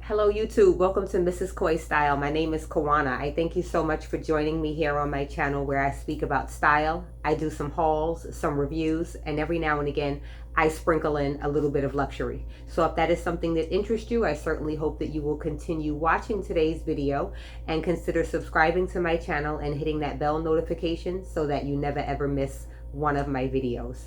Hello YouTube, welcome to Mrs. Koi Style. My name is Kawana. I thank you so much for joining me here on my channel where I speak about style. I do some hauls, some reviews, and every now and again I sprinkle in a little bit of luxury. So if that is something that interests you, I certainly hope that you will continue watching today's video and consider subscribing to my channel and hitting that bell notification so that you never ever miss one of my videos.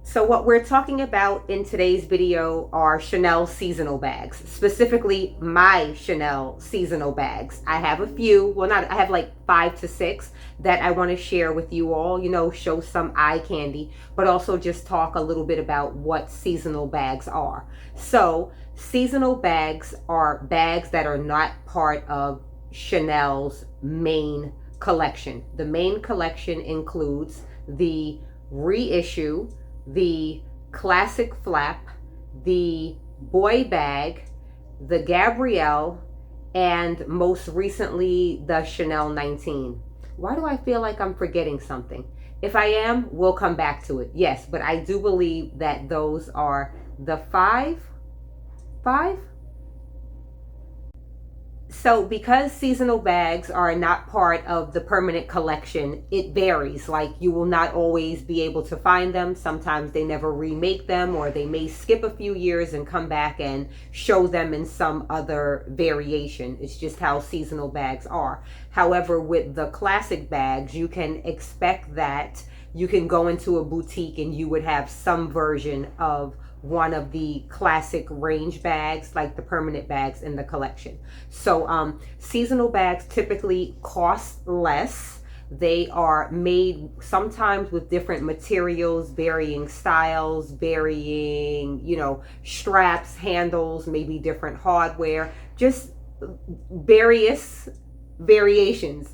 So what we're talking about in today's video are Chanel seasonal bags, specifically my Chanel seasonal bags. I have a few, well not, I have like 5 to 6 that I want to share with you all, you know, show some eye candy, but also just talk a little bit about what seasonal bags are. So seasonal bags are bags that are not part of Chanel's main collection. The main collection includes the reissue, the classic flap, the boy bag, the Gabrielle, and most recently the Chanel 19. Why do I feel like I'm forgetting something? If I am, we'll come back to it. Yes, but I do believe that those are the five? So because seasonal bags are not part of the permanent collection, it varies. Like you will not always be able to find them. Sometimes they never remake them, or they may skip a few years and come back and show them in some other variation. It's just how seasonal bags are. However, with the classic bags, you can expect that you can go into a boutique and you would have some version of one of the classic range bags, like the permanent bags in the collection. So seasonal bags typically cost less. They are made sometimes with different materials, varying styles, varying, you know, straps, handles, maybe different hardware, just various variations.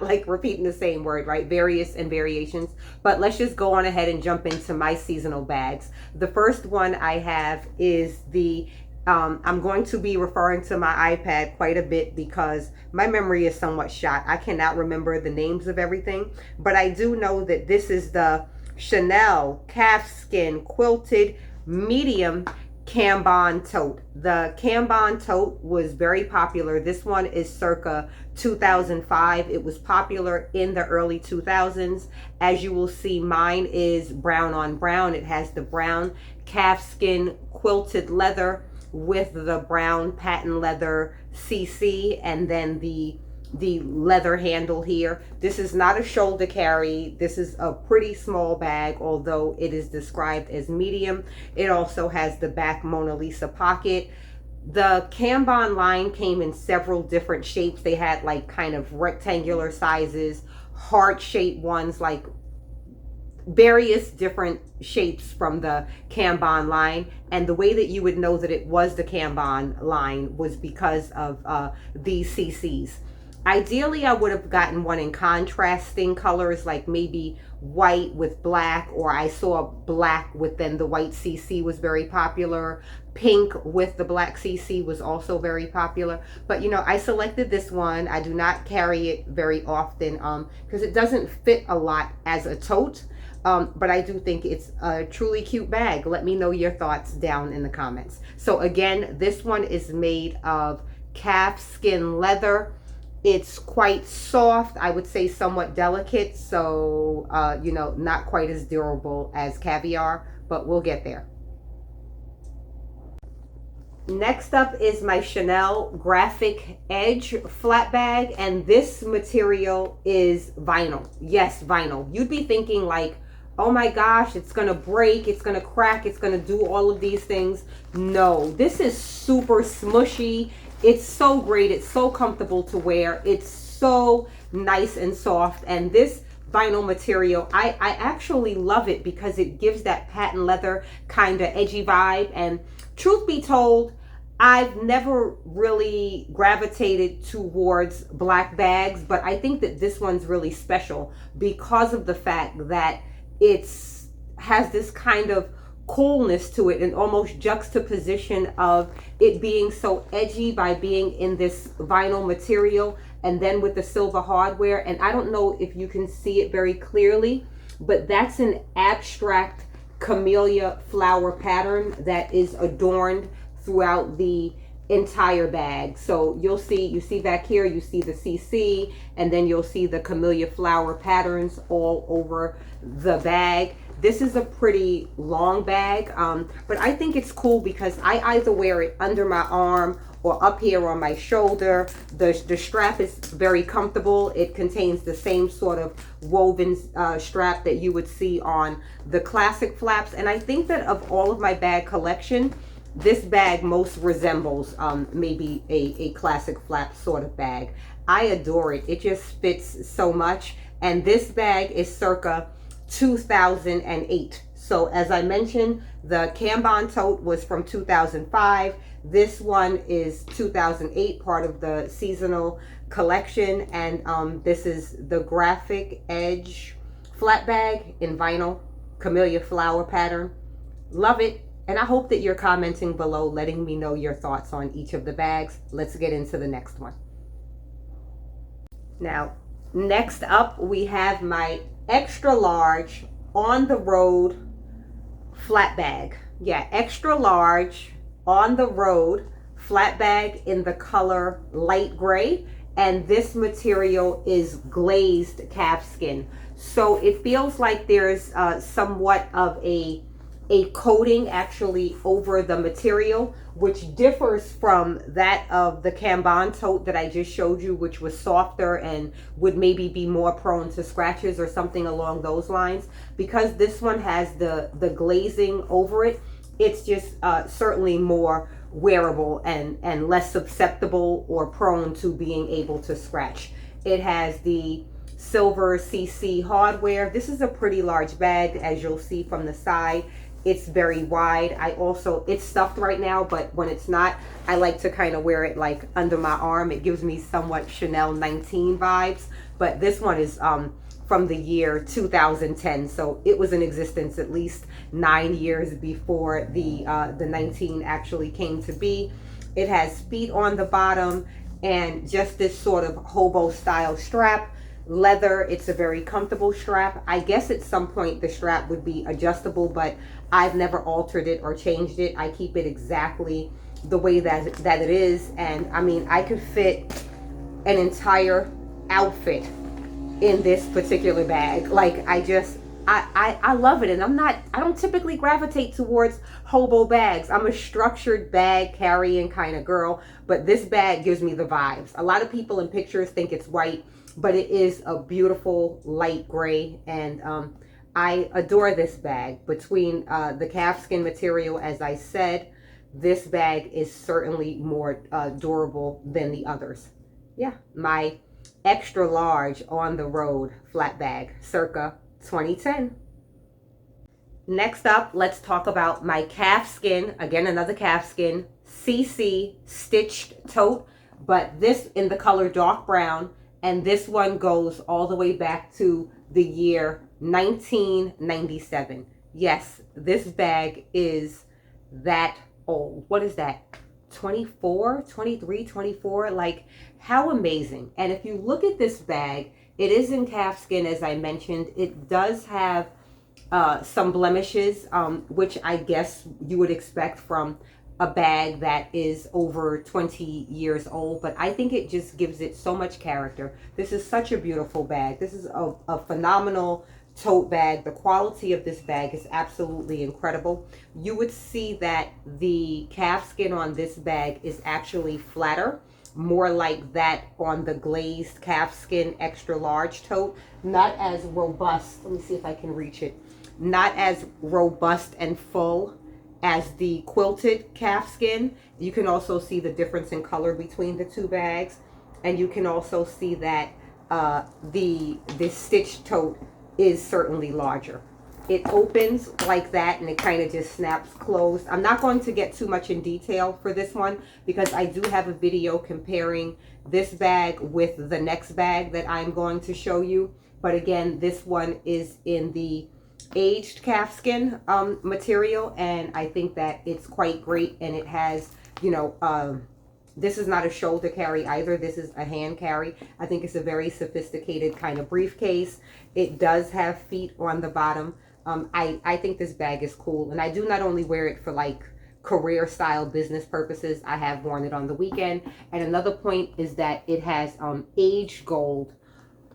Like repeating the same word, right? Various and variations. But let's just go on ahead and jump into my seasonal bags. The first one I have is the I'm going to be referring to my iPad quite a bit because my memory is somewhat shot. I cannot remember the names of everything, but I do know that this is the Chanel Calfskin Quilted Medium Cambon tote. The Cambon tote was very popular. This one is circa 2005. It was popular in the early 2000s. As you will see, mine is brown on brown. It has the brown calfskin quilted leather with the brown patent leather CC, and then the leather handle here. This is not a shoulder carry. This is a pretty small bag, although it is described as medium. It also has the back Mona Lisa pocket. The Cambon line came in several different shapes. They had like kind of rectangular sizes, heart-shaped ones, like various different shapes from the Cambon line. And the way that you would know that it was the Cambon line was because of these CCs. Ideally, I would have gotten one in contrasting colors, like maybe white with black, or I saw black with then the white CC was very popular. Pink with the black CC was also very popular. But you know, I selected this one. I do not carry it very often because it doesn't fit a lot as a tote. But I do think it's a truly cute bag. Let me know your thoughts down in the comments. So again, this one is made of calfskin leather. It's quite soft, I would say somewhat delicate, so you know, not quite as durable as caviar, but we'll get there. Next up is my Chanel Graphic Edge flat bag, and this material is vinyl. Yes, vinyl. You'd be thinking like, oh my gosh, it's gonna break, it's gonna crack, it's gonna do all of these things. No, this is super smushy. It's so great. It's so comfortable to wear. It's so nice and soft. And this vinyl material, I actually love it because it gives that patent leather kind of edgy vibe. And truth be told, I've never really gravitated towards black bags, but I think that this one's really special because of the fact that it's has this kind of coolness to it, and almost juxtaposition of it being so edgy by being in this vinyl material and then with the silver hardware. And I don't know if you can see it very clearly, but that's an abstract camellia flower pattern that is adorned throughout the entire bag. So you see back here, you see the CC, and then you'll see the camellia flower patterns all over the bag. This is a pretty long bag, but I think it's cool because I either wear it under my arm or up here on my shoulder. The strap is very comfortable. It contains the same sort of woven strap that you would see on the classic flaps. And I think that of all of my bag collection, this bag most resembles maybe a classic flap sort of bag. I adore it. It just fits so much. And this bag is circa 2008. So as I mentioned, the Cambon tote was from 2005. This one is 2008, part of the seasonal collection. And this is the graphic edge flat bag in vinyl, camellia flower pattern. Love it. And I hope that you're commenting below, letting me know your thoughts on each of the bags. Let's get into the next one. Now, next up, we have my extra large on the road flat bag. Yeah, extra large on the road flat bag in the color light gray. And this material is glazed calfskin. So it feels like there's somewhat of a coating actually over the material, which differs from that of the Cambon tote that I just showed you, which was softer and would maybe be more prone to scratches or something along those lines. Because this one has the glazing over it, it's just certainly more wearable and less susceptible or prone to being able to scratch. It has the silver CC hardware. This is a pretty large bag, as you'll see from the side. It's very wide. It's stuffed right now, but when it's not, I like to kind of wear it like under my arm. It gives me somewhat Chanel 19 vibes, but this one is from the year 2010. So it was in existence at least 9 years before the 19 actually came to be. It has feet on the bottom and just this sort of hobo style strap. Leather, it's a very comfortable strap. I guess at some point the strap would be adjustable, but I've never altered it or changed it. I keep it exactly the way that it is. And I mean, I could fit an entire outfit in this particular bag. Like I love it. And I don't typically gravitate towards hobo bags. I'm a structured bag carrying kind of girl, but this bag gives me the vibes. A lot of people in pictures think it's white, but it is a beautiful light gray. And I adore this bag. Between the calfskin material, as I said, this bag is certainly more durable than the others. Yeah, my extra large on the road flat bag, circa 2010. Next up, let's talk about my calfskin, again another calfskin, CC stitched tote, but this in the color dark brown. And this one goes all the way back to the year 1997. Yes, this bag is that old. What is that? 24, 23, 24? Like, how amazing. And if you look at this bag, it is in calfskin, as I mentioned. It does have some blemishes, which I guess you would expect from a bag that is over 20 years old, but I think it just gives it so much character. This is such a beautiful bag. This is a phenomenal tote bag. The quality of this bag is absolutely incredible. You would see that the calfskin on this bag is actually flatter, more like that on the glazed calfskin extra large tote. Not as robust. Let me see if I can reach it. Not as robust and full as the quilted calfskin. You can also see the difference in color between the two bags, and you can also see that the stitched tote is certainly larger. It opens like that and it kind of just snaps closed. I'm not going to get too much in detail for this one because I do have a video comparing this bag with the next bag that I'm going to show you. But again, this one is in the aged calfskin material, and I think that it's quite great, and it has, you know, This is not a shoulder carry either. This is a hand carry. I think it's a very sophisticated kind of briefcase. It does have feet on the bottom. I think this bag is cool. And I do not only wear it for like career style business purposes. I have worn it on the weekend. And another point is that it has aged gold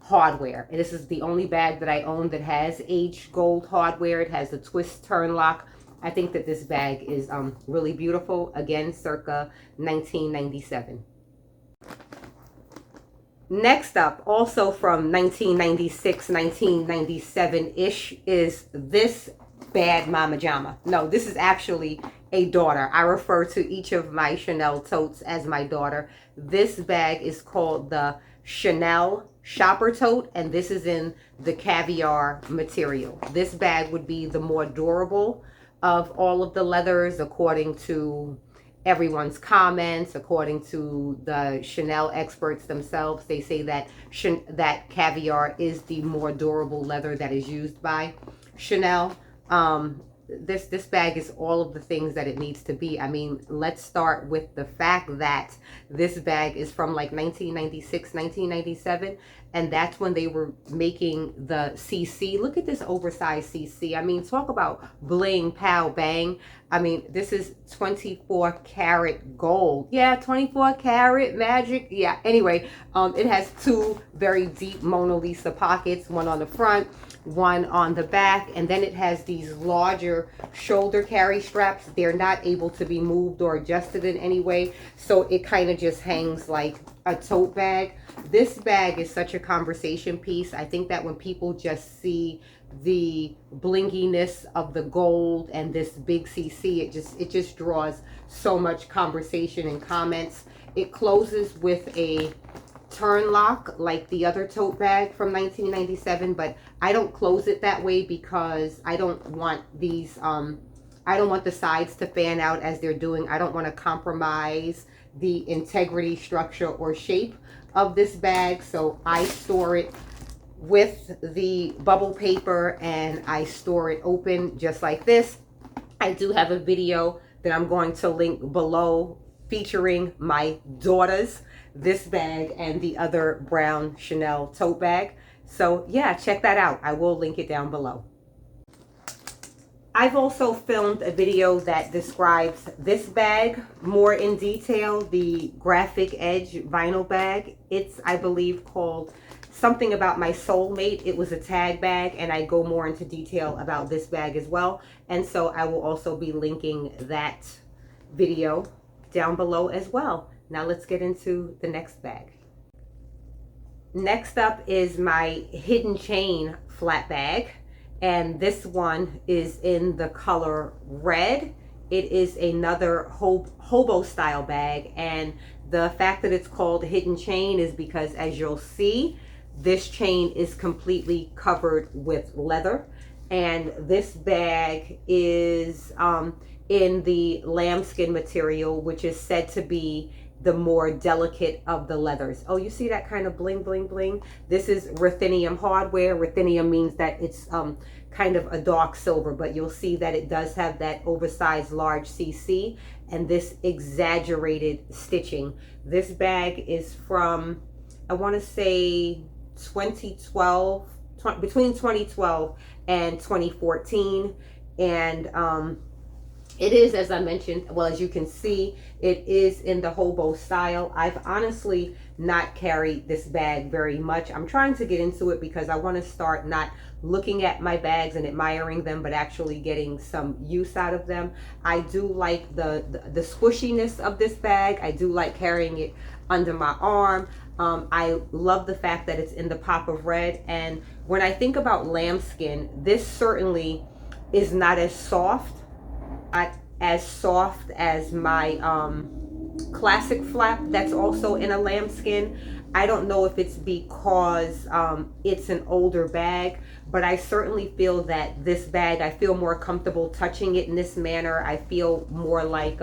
hardware. And this is the only bag that I own that has aged gold hardware. It has the twist turn lock. I think that this bag is really beautiful. Again, circa 1997. Next up, also from 1996, 1997-ish, is this bad mama jama. No, this is actually a daughter. I refer to each of my Chanel totes as my daughter. This bag is called the Chanel Shopper Tote, and this is in the caviar material. This bag would be the more durable of all of the leathers, according to everyone's comments, according to the Chanel experts themselves. They say that that caviar is the more durable leather that is used by Chanel. This bag is all of the things that it needs to be. I mean, let's start with the fact that this bag is from like 1996, 1997, and that's when they were making the CC. Look at this oversized CC. I mean, talk about bling, pow, bang. I mean, this is 24 karat gold. Yeah, 24 karat magic. Yeah, anyway, it has two very deep Mona Lisa pockets, one on the front, one on the back, and then it has these larger shoulder carry straps. They're not able to be moved or adjusted in any way, so it kind of just hangs like a tote bag. This bag is such a conversation piece. I think that when people just see the blinginess of the gold and this big CC, it just draws so much conversation and comments. It closes with a turn lock like the other tote bag from 1997, but I don't close it that way because I don't want these I don't want the sides to fan out as they're doing. I don't want to compromise the integrity, structure, or shape of this bag, so I store it with the bubble paper and I store it open just like this. I do have a video that I'm going to link below featuring my daughters, this bag and the other brown Chanel tote bag. So yeah, check that out. I will link it down below. I've also filmed a video that describes this bag more in detail, the Graphic Edge vinyl bag. It's, I believe, called something about my soulmate. It was a tag bag, and I go more into detail about this bag as well. And so I will also be linking that video down below as well. Now let's get into the next bag. Next up is my hidden chain flat bag, and this one is in the color red. It is another hobo style bag, and the fact that it's called hidden chain is because, as you'll see, this chain is completely covered with leather, and this bag is in the lambskin material, which is said to be the more delicate of the leathers. Oh, you see that kind of bling, bling, bling? This is ruthenium hardware. Ruthenium means that it's kind of a dark silver, but you'll see that it does have that oversized large CC and this exaggerated stitching. This bag is from, I want to say 2012, between 2012 and 2014. And it is, as I mentioned, well, as you can see, it is in the hobo style. I've honestly not carried this bag very much. I'm trying to get into it because I want to start not looking at my bags and admiring them, but actually getting some use out of them. I do like the squishiness of this bag. I do like carrying it under my arm. I love the fact that it's in the pop of red. And when I think about lambskin, this certainly is not as soft as my classic flap that's also in a lambskin. I don't know if it's because it's an older bag, but I certainly feel that this bag, I feel more comfortable touching it in this manner. I feel more like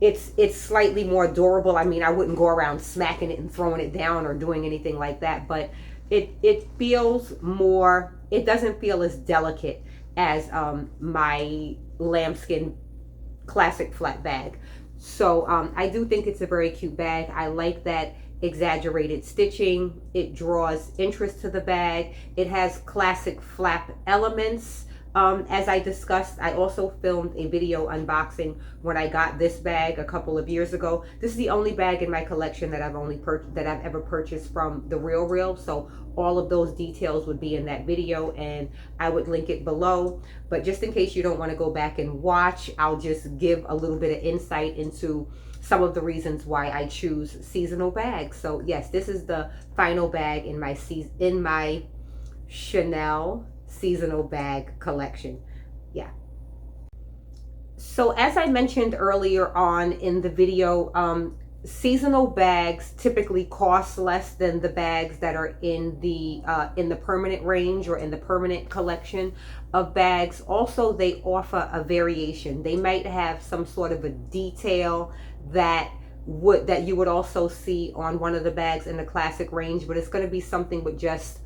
it's slightly more durable. I mean, I wouldn't go around smacking it and throwing it down or doing anything like that, but it feels more, it doesn't feel as delicate as my lambskin classic flat bag. So I do think it's a very cute bag. I like that exaggerated stitching. It draws interest to the bag. It has classic flap elements. As I discussed, I also filmed a video unboxing when I got this bag a couple of years ago. This is the only bag in my collection that I've ever purchased from The RealReal. So all of those details would be in that video, and I would link it below. But just in case you don't want to go back and watch, I'll just give a little bit of insight into some of the reasons why I choose seasonal bags. So yes, this is the final bag in my Chanel seasonal bag collection. Yeah. So as I mentioned earlier on in the video, seasonal bags typically cost less than the bags that are in the permanent range or in the permanent collection of bags. Also, they offer a variation. They might have some sort of a detail that you would also see on one of the bags in the classic range, but it's going to be something with just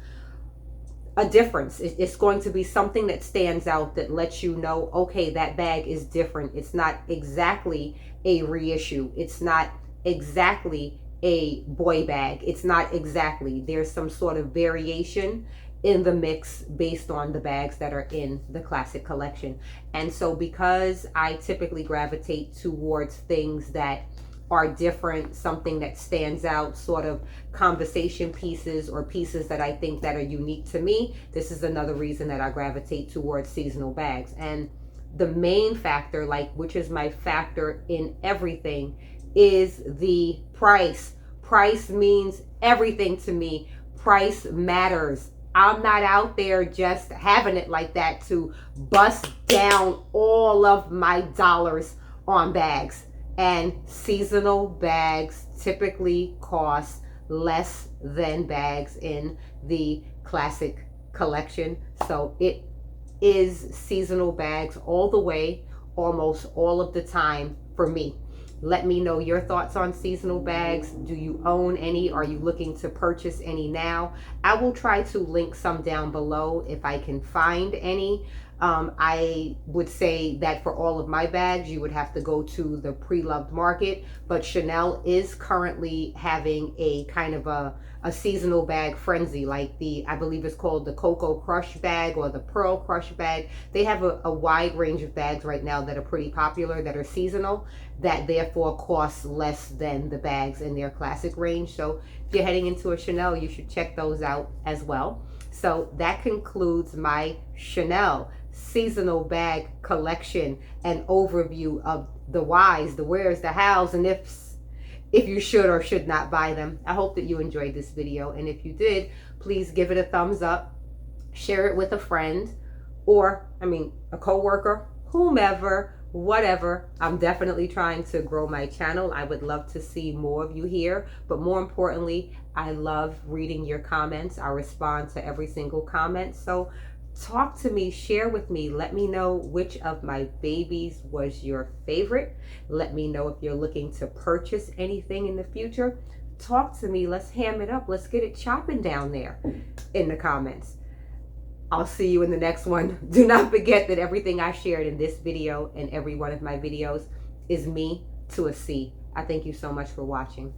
a difference. It's going to be something that stands out, that lets you know, okay, that bag is different. It's not exactly a reissue. It's not exactly a boy bag. It's not exactly. There's some sort of variation in the mix based on the bags that are in the classic collection. And so because I typically gravitate towards things that are different, something that stands out, sort of conversation pieces or pieces that I think that are unique to me, this is another reason that I gravitate towards seasonal bags. And the main factor, which is my factor in everything, is the price. Price means everything to me. Price matters. I'm not out there just having it like that to bust down all of my dollars on bags. And seasonal bags typically cost less than bags in the classic collection. So it is seasonal bags all the way, almost all of the time for me. Let me know your thoughts on seasonal bags. Do you own any? Are you looking to purchase any now? I will try to link some down below if I can find any. I would say that for all of my bags, you would have to go to the pre-loved market, but Chanel is currently having a kind of a seasonal bag frenzy, like I believe it's called the Cocoa Crush bag or the Pearl Crush bag. They have a wide range of bags right now that are pretty popular, that are seasonal, that therefore cost less than the bags in their classic range. So if you're heading into a Chanel, you should check those out as well. So that concludes my Chanel seasonal bag collection and overview of the whys, the wheres, the hows, and ifs, if you should or should not buy them. I hope that you enjoyed this video, and if you did, please give it a thumbs up, share it with a friend, or a coworker, whomever, whatever. I'm definitely trying to grow my channel. I would love to see more of you here, but more importantly, I love reading your comments. I respond to every single comment. So talk to me, share with me, let me know which of my babies was your favorite. Let me know if you're looking to purchase anything in the future. Talk to me, let's ham it up, let's get it chopping down there in the comments. I'll see you in the next one. Do not forget that everything I shared in this video and every one of my videos is me to a C. I thank you so much for watching.